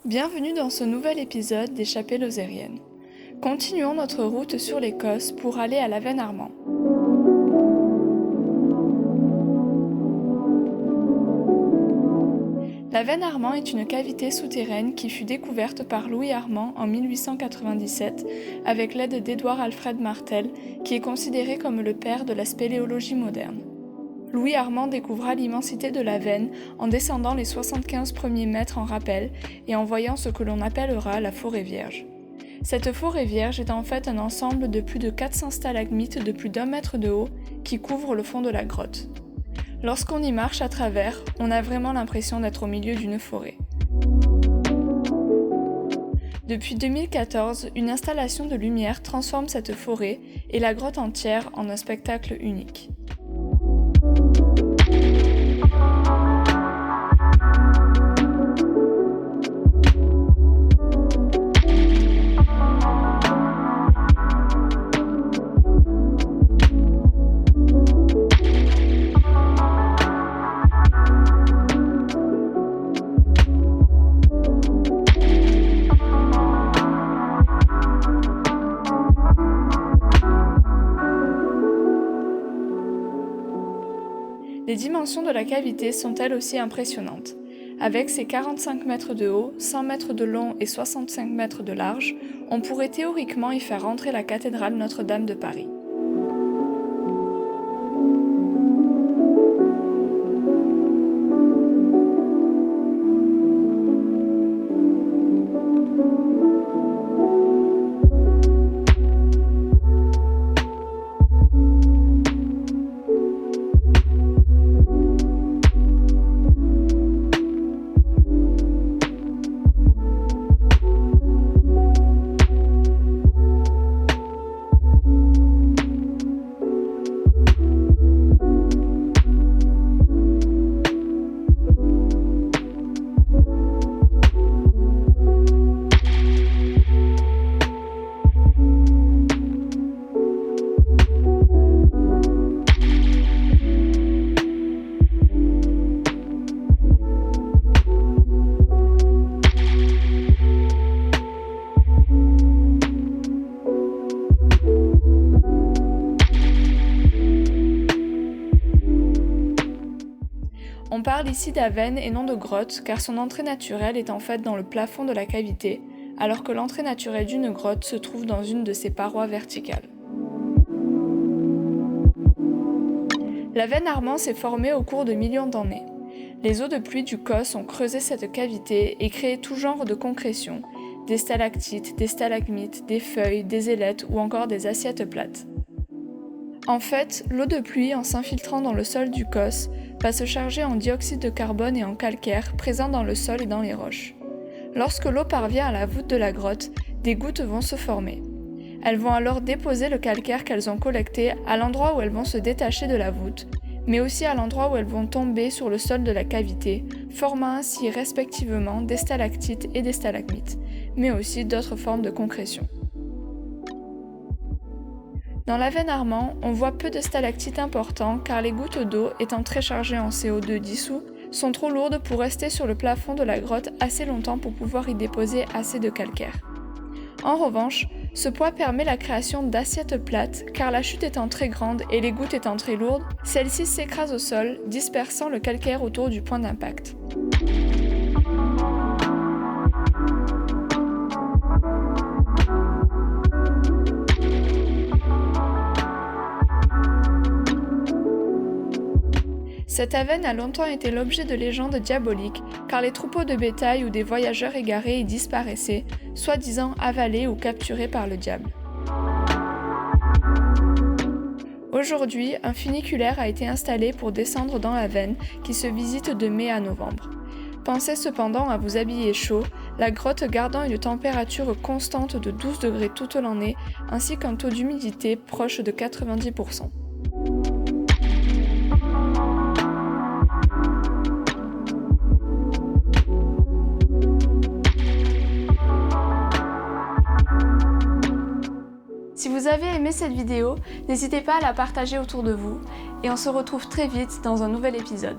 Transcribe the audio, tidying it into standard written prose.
Bienvenue dans ce nouvel épisode des Chapelles lozériennes. Continuons notre route sur l'Écosse pour aller à Lavennes-Armand. Lavennes-Armand est une cavité souterraine qui fut découverte par Louis Armand en 1897 avec l'aide d'Édouard Alfred Martel, qui est considéré comme le père de la spéléologie moderne. Louis Armand découvra l'immensité de Lavennes en descendant les 75 premiers mètres en rappel et en voyant ce que l'on appellera la forêt vierge. Cette forêt vierge est en fait un ensemble de plus de 400 stalagmites de plus d'1 mètre de haut qui couvrent le fond de la grotte. Lorsqu'on y marche à travers, on a vraiment l'impression d'être au milieu d'une forêt. Depuis 2014, une installation de lumière transforme cette forêt et la grotte entière en un spectacle unique. Les dimensions de la cavité sont elles aussi impressionnantes. Avec ses 45 mètres de haut, 100 mètres de long et 65 mètres de large, on pourrait théoriquement y faire rentrer la cathédrale Notre-Dame de Paris. On parle ici d'aveine et non de grotte, car son entrée naturelle est en fait dans le plafond de la cavité, alors que l'entrée naturelle d'une grotte se trouve dans une de ses parois verticales. Lavennes-Armand s'est formée au cours de millions d'années. Les eaux de pluie du Causse ont creusé cette cavité et créé tout genre de concrétions, des stalactites, des stalagmites, des feuilles, des ailettes ou encore des assiettes plates. En fait, l'eau de pluie, en s'infiltrant dans le sol du Causse, va se charger en dioxyde de carbone et en calcaire présents dans le sol et dans les roches. Lorsque l'eau parvient à la voûte de la grotte, des gouttes vont se former. Elles vont alors déposer le calcaire qu'elles ont collecté à l'endroit où elles vont se détacher de la voûte, mais aussi à l'endroit où elles vont tomber sur le sol de la cavité, formant ainsi respectivement des stalactites et des stalagmites, mais aussi d'autres formes de concrétion. Dans Lavennes-Armand, on voit peu de stalactites importants car les gouttes d'eau, étant très chargées en CO2 dissous, sont trop lourdes pour rester sur le plafond de la grotte assez longtemps pour pouvoir y déposer assez de calcaire. En revanche, ce poids permet la création d'assiettes plates car la chute étant très grande et les gouttes étant très lourdes, celles-ci s'écrasent au sol, dispersant le calcaire autour du point d'impact. Cette avenne a longtemps été l'objet de légendes diaboliques, car les troupeaux de bétail ou des voyageurs égarés y disparaissaient, soi-disant avalés ou capturés par le diable. Aujourd'hui, un funiculaire a été installé pour descendre dans l'avenne, qui se visite de mai à novembre. Pensez cependant à vous habiller chaud, la grotte gardant une température constante de 12 degrés toute l'année, ainsi qu'un taux d'humidité proche de 90%. Si vous avez aimé cette vidéo, n'hésitez pas à la partager autour de vous et on se retrouve très vite dans un nouvel épisode.